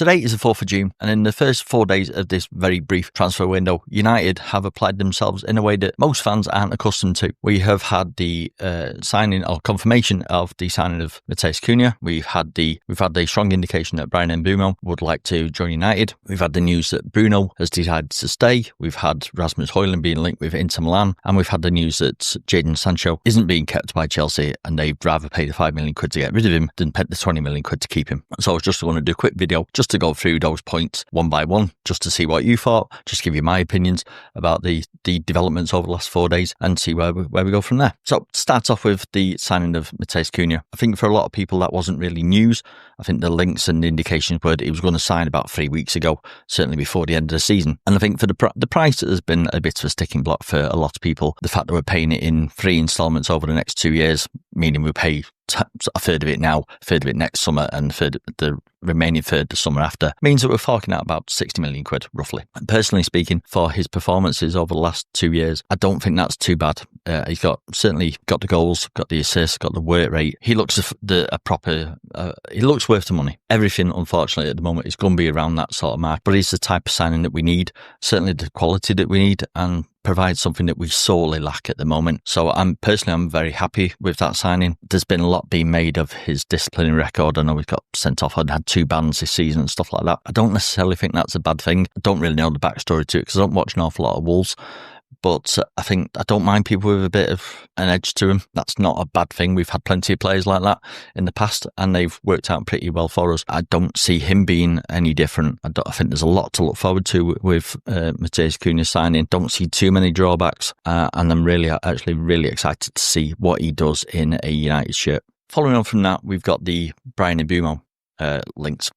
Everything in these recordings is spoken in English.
Today is the 4th of June, and in the first 4 days of this very brief transfer window, United have applied themselves in a way that most fans aren't accustomed to. We have had the signing or confirmation of the signing of Matheus Cunha. We've had the strong indication that Bryan and Mbeumo would like to join United. We've had the news that Bruno has decided to stay. We've had Rasmus Højlund being linked with Inter Milan, and we've had the news that Jadon Sancho isn't being kept by Chelsea, and they'd rather pay the £5 million to get rid of him than pay the £20 million to keep him. So I was just going to do a quick video just to go through those points one by one, just to see what you thought, just give you my opinions about the developments over the last 4 days and see where we go from there. So start off with the signing of Matheus Cunha. I think for a lot of people that wasn't really news. I think the links and the indications were that he was going to sign about 3 weeks ago, certainly before the end of the season. And I think for the price, has been a bit of a sticking block for a lot of people. The fact that we're paying it in 3 instalments over the next 2 years, meaning we pay a third of it now, a third of it next summer, and the remaining third the summer after, means that we're forking out about £60 million roughly. And personally speaking, for his performances over the last 2 years, I don't think that's too bad. He's certainly got the goals, got the assists, got the work rate. He looks he looks worth the money. Everything, unfortunately, at the moment is going to be around that sort of mark, but he's the type of signing that we need, certainly the quality that we need, and provide something that we sorely lack at the moment. So I'm very happy with that signing. There's been a lot being made of his disciplinary record. I know we've got sent off and had 2 bans this season and stuff like that. I don't necessarily think that's a bad thing. I don't really know the backstory to it because I don't watch an awful lot of Wolves. But I don't mind people with a bit of an edge to them. That's not a bad thing. We've had plenty of players like that in the past, and they've worked out pretty well for us. I don't see him being any different. I think there's a lot to look forward to with Matheus Cunha signing. Don't see too many drawbacks, and I'm really excited to see what he does in a United shirt. Following on from that, we've got the Bryan and Mbeumo links.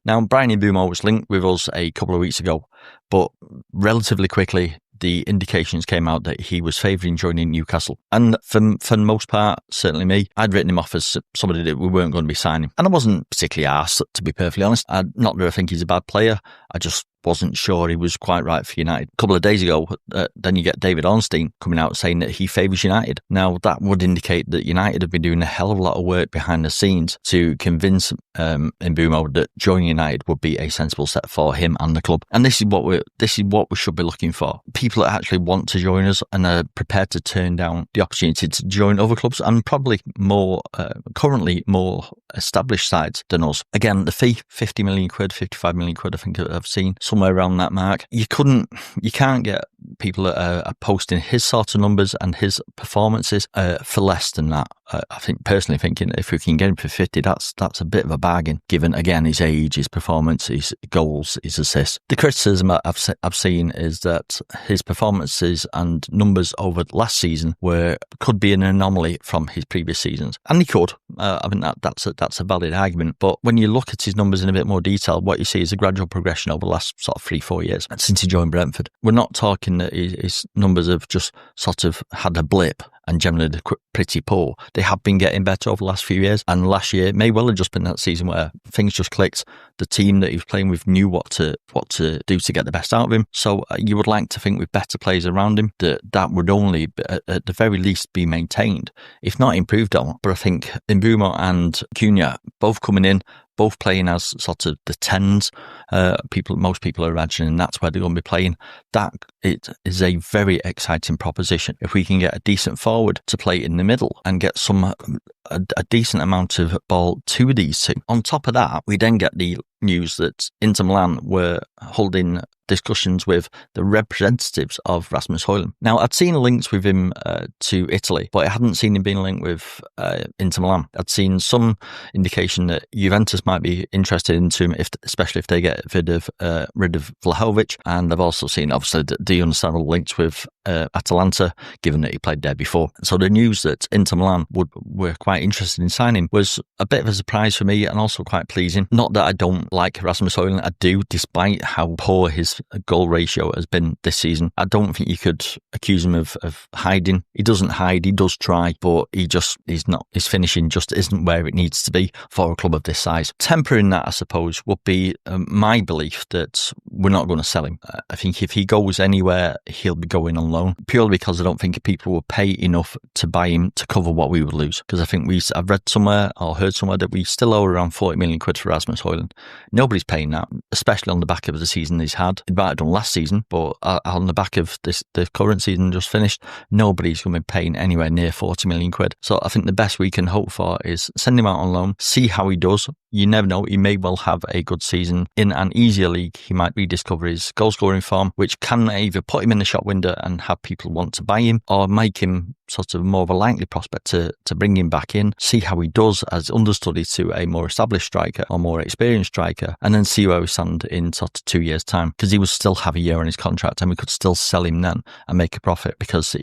Now, Bryan and Mbeumo was linked with us a couple of weeks ago, but relatively quickly, the indications came out that he was favouring joining Newcastle. And for the most part, certainly me, I'd written him off as somebody that we weren't going to be signing. And I wasn't particularly arsed, to be perfectly honest. Not that I think he's a bad player. I just wasn't sure he was quite right for United. A couple of days ago, then you get David Ornstein coming out saying that he favours United. Now, that would indicate that United have been doing a hell of a lot of work behind the scenes to convince Mbeumo that joining United would be a sensible step for him and the club. And this is what we should be looking for. People that actually want to join us and are prepared to turn down the opportunity to join other clubs and probably currently more established sides than us. Again, the fee, £50 million, £55 million, I think I've seen somewhere around that mark. You can't get people that are posting his sort of numbers and his performances for less than that. I think personally thinking if we can get him for 50, that's a bit of a bargain, given again his age, his performance, his goals, his assists. The criticism I've seen is that his performances and numbers over last season could be an anomaly from his previous seasons, and he could. I mean that's a valid argument. But when you look at his numbers in a bit more detail, what you see is a gradual progression over the last sort of 3-4 years since he joined Brentford. We're not talking that his numbers have just sort of had a blip and generally they're pretty poor. They have been getting better over the last few years, and last year may well have just been that season where things just clicked. The team that he was playing with knew what to do to get the best out of him. So you would like to think with better players around him that would only at the very least be maintained, if not improved on. But I think Mbeumo and Cunha both coming in, both playing as sort of the 10s. Most people are imagining that's where they're going to be playing. That it is a very exciting proposition. If we can get a decent forward to play in the middle and get a decent amount of ball to these two. On top of that, we then get the news that Inter Milan were holding discussions with the representatives of Rasmus Højlund. Now, I'd seen links with him to Italy, but I hadn't seen him being linked with Inter Milan. I'd seen some indication that Juventus might be interested into him, especially if they get rid of Vlahovic. And I've also seen, obviously, the understandable links with Atalanta, given that he played there before. So the news that Inter Milan were quite interested in signing was a bit of a surprise for me and also quite pleasing. Not that I don't like Rasmus Højlund, I do, despite how poor his goal ratio has been this season. I don't think you could accuse him of hiding. He doesn't hide, he does try, but his finishing just isn't where it needs to be for a club of this size. Tempering that, I suppose, would be my belief that we're not going to sell him. I think if he goes any anywhere, he'll be going on loan, purely because I don't think people will pay enough to buy him to cover what we would lose. Because I think I've read somewhere or heard somewhere that we still owe around 40 million quid for Rasmus Højlund. Nobody's paying that, especially on the back of the season he's had. He might have done last season, but on the back of the current season just finished, nobody's going to be paying anywhere near 40 million quid. So I think the best we can hope for is send him out on loan, see how he does. You never know, he may well have a good season. In an easier league, he might rediscover his goal-scoring form, which can either put him in the shop window and have people want to buy him, or make him sort of more of a likely prospect to bring him back in, see how he does as understudy to a more established striker or more experienced striker, and then see where we stand in sort of 2 years' time, because he will still have a year on his contract and we could still sell him then and make a profit, because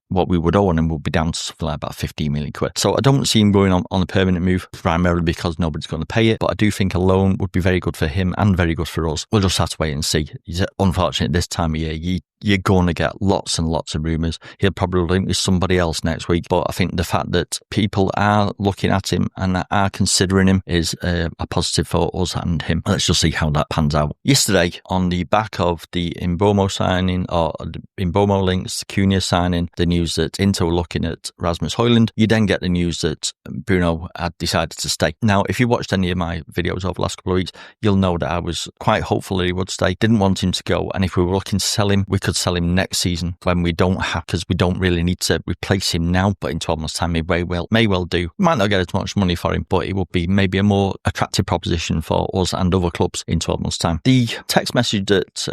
what we would owe on him would be down to something like about 15 million quid. So I don't see him going on a permanent move, primarily because nobody's going to pay it. But I do think a loan would be very good for him and very good for us. We'll just have to wait and see. Unfortunately, this time of year, you're going to get lots and lots of rumours. He'll probably link with somebody else next week. But I think the fact that people are looking at him and are considering him is a positive for us and him. Let's just see how that pans out. Yesterday, on the back of the Mbeumo signing, or the Mbeumo links, Cunha signing, the news that Inter were looking at Rasmus Højlund, you then get the news that Bruno had decided to stay. Now, if you watched any of my videos over the last couple of weeks, you'll know that I was quite hopeful that he would stay. Didn't want him to go. And if we were looking to sell him, we could sell him next season when we don't have, because we don't really need to replace him now. But in 12 months' time, he may well do. Might not get as much money for him, but it would be maybe a more attractive proposition for us and other clubs in 12 months' time. The text message that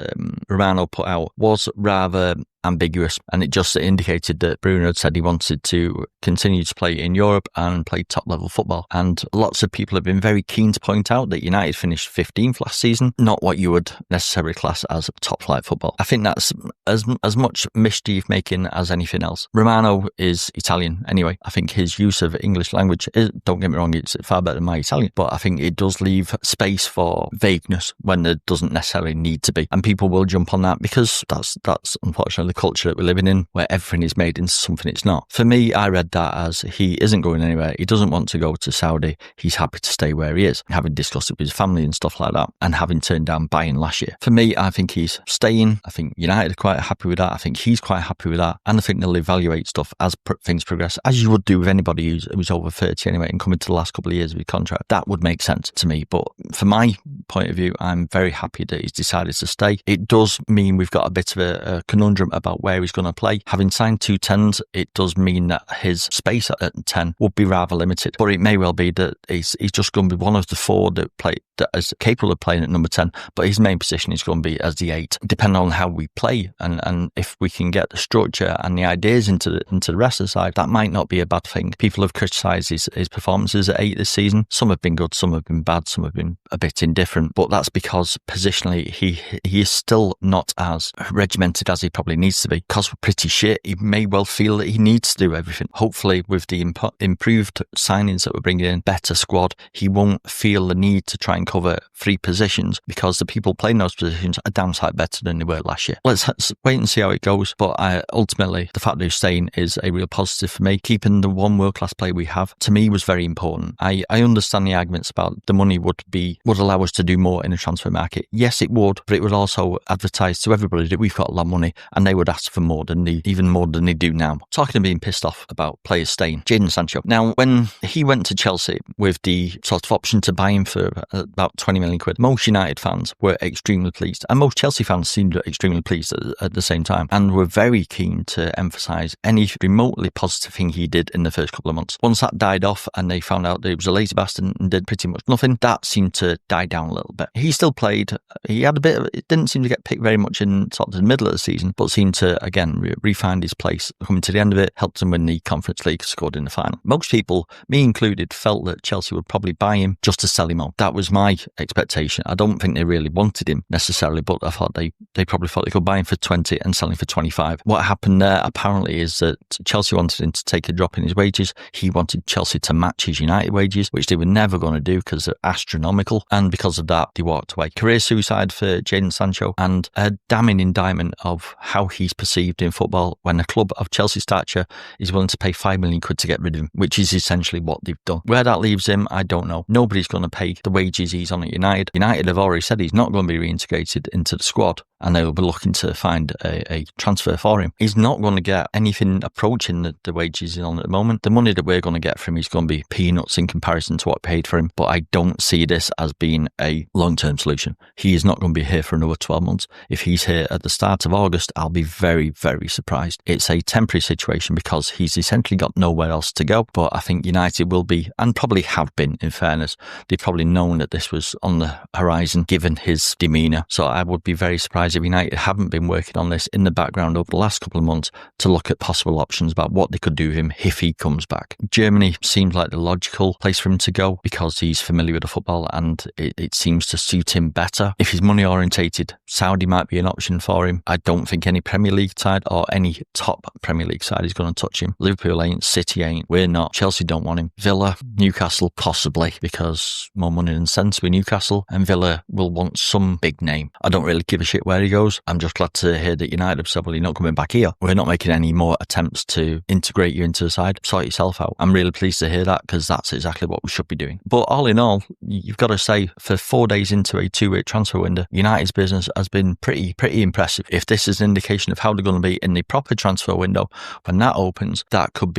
Romano put out was rather ambiguous, and it just indicated that Bruno had said he wanted to continue to play in Europe and play top level football. And lots of people have been very keen to point out that United finished 15th last season, not what you would necessarily class as top flight football. I think that's as much mischief making as anything else. Romano is Italian anyway. I think his use of English language is, don't get me wrong, it's far better than my Italian, but I think it does leave space for vagueness when there doesn't necessarily need to be. And people will jump on that because that's unfortunately the culture that we're living in, where everything is made into something it's not. For me, I read that as he isn't going anywhere. He doesn't want to go to Saudi. He's happy to stay where he is, having discussed it with his family and stuff like that, and having turned down Bryan last year. For me, I think he's staying. I think United are quite happy with that. I think he's quite happy with that. And I think they'll evaluate stuff as things progress, as you would do with anybody who's over 30 anyway and coming to the last couple of years of his contract. That would make sense to me. But from my point of view, I'm very happy that he's decided to stay. It does mean we've got a bit of a conundrum about where he's going to play. Having signed 2 10s, it does mean that his space at 10 would be rather limited. But it may well be that he's just going to be one of the 4 that is capable of playing at number 10, but his main position is going to be as the 8, depending on how we play and if we can get the structure and the ideas into the rest of the side. That might not be a bad thing. People have criticised his performances at 8 this season. Some have been good, some have been bad, some have been a bit indifferent, but that's because positionally he is still not as regimented as he probably needs to be. Because we're pretty shit, he may well feel that he needs to do everything. Hopefully with the improved signings that we're bringing in, better squad, he won't feel the need to try and cover 3 positions, because the people playing those positions are damn sight better than they were last year. Let's wait and see how it goes, but ultimately the fact that he's staying is a real positive for me. Keeping the one world-class player we have, to me, was very important. I understand the arguments about the money would allow us to do more in the transfer market. Yes, it would, but it would also advertise to everybody that we've got a lot of money, and they would ask for even more than they do now. Talking of being pissed off about players staying, Jadon Sancho. Now, when he went to Chelsea with the sort of option to buy him for about 20 million quid, most United fans were extremely pleased, and most Chelsea fans seemed extremely pleased at the same time, and were very keen to emphasise any remotely positive thing he did in the first couple of months. Once that died off and they found out that he was a lazy bastard and did pretty much nothing, that seemed to die down a little bit. He still played. He had it didn't seem to get picked very much in sort of the middle of the season, but seemed to again refind his place coming to the end of it, helped him win the Conference League, scored in the final. Most people, me included, felt that Chelsea would probably buy him just to sell him on. That was my expectation. I don't think they really wanted him necessarily, but I thought they probably thought they could buy him for 20 and sell him for 25. What happened there apparently is that Chelsea wanted him to take a drop in his wages. He wanted Chelsea to match his United wages, which they were never going to do because they're astronomical, and because of that they walked away. Career suicide for Jadon Sancho, and a damning indictment of how he's perceived in football when a club of Chelsea stature is willing to pay 5 million quid to get rid of him, which is essentially what they've done. Where that leaves him, I don't know. Nobody's going to pay the wages he's on at United. United have already said he's not going to be reintegrated into the squad and they will be looking to find a transfer for him. He's not going to get anything approaching the wages he's on at the moment. The money that we're going to get from him is going to be peanuts in comparison to what we paid for him, but I don't see this as being a long-term solution. He is not going to be here for another 12 months. If he's here at the start of August, I'll be very, very surprised. It's a temporary situation because he's essentially got nowhere else to go, but I think United will be, and probably have been, in fairness. They've probably known that this was on the horizon given his demeanour, so I would be very surprised if United haven't been working on this in the background over the last couple of months to look at possible options about what they could do with him if he comes back. Germany seems like the logical place for him to go because he's familiar with the football and it seems to suit him better. If he's money orientated, Saudi might be an option for him. I don't think any Premier League side or any top Premier League side is going to touch him. Liverpool ain't, City ain't, we're not, Chelsea don't want him. Villa, Newcastle possibly, because more money than sense with Newcastle, and Villa will want some big name. I don't really give a shit where he goes. I'm just glad to hear that United have said, well, you're not coming back here. We're not making any more attempts to integrate you into the side. Sort yourself out. I'm really pleased to hear that because that's exactly what we should be doing. But all in all, you've got to say, for 4 days into a 2-week transfer window, United's business has been pretty impressive. If this is an indication of how they're going to be in the proper transfer window, when that opens, that could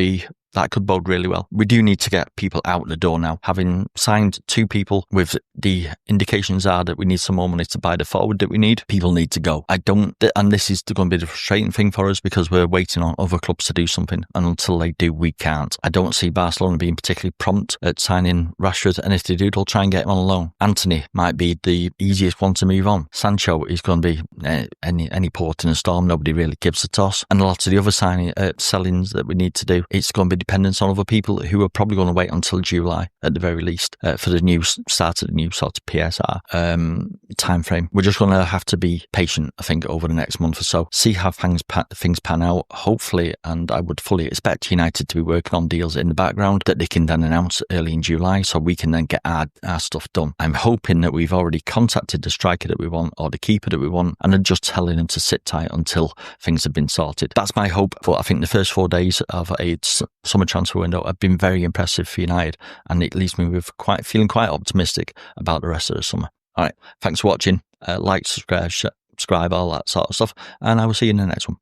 bode really well. We do need to get people out the door now. Having signed 2 people with the indications are that we need some more money to buy the forward that we need, people need to go. And this is going to be the frustrating thing for us because we're waiting on other clubs to do something, and until they do, we can't. I don't see Barcelona being particularly prompt at signing Rashford, and if they do, they'll try and get him on loan. Anthony might be the easiest one to move on. Sancho is going to be any port in a storm. Nobody really gives a toss. And a lot of the other sellings that we need to do, it's going to be dependence on other people who are probably going to wait until July at the very least for the new start of the new sort of PSR time frame. We're just going to have to be patient, I think, over the next month or so, see how things pan out, hopefully, and I would fully expect United to be working on deals in the background that they can then announce early in July so we can then get our stuff done. I'm hoping that we've already contacted the striker that we want or the keeper that we want and are just telling them to sit tight until things have been sorted. That's my hope, but I think the first 4 days of a summer transfer window have been very impressive for United, and it leaves me with feeling quite optimistic about the rest of the summer. All right, thanks for watching. Like, subscribe, all that sort of stuff, and I will see you in the next one.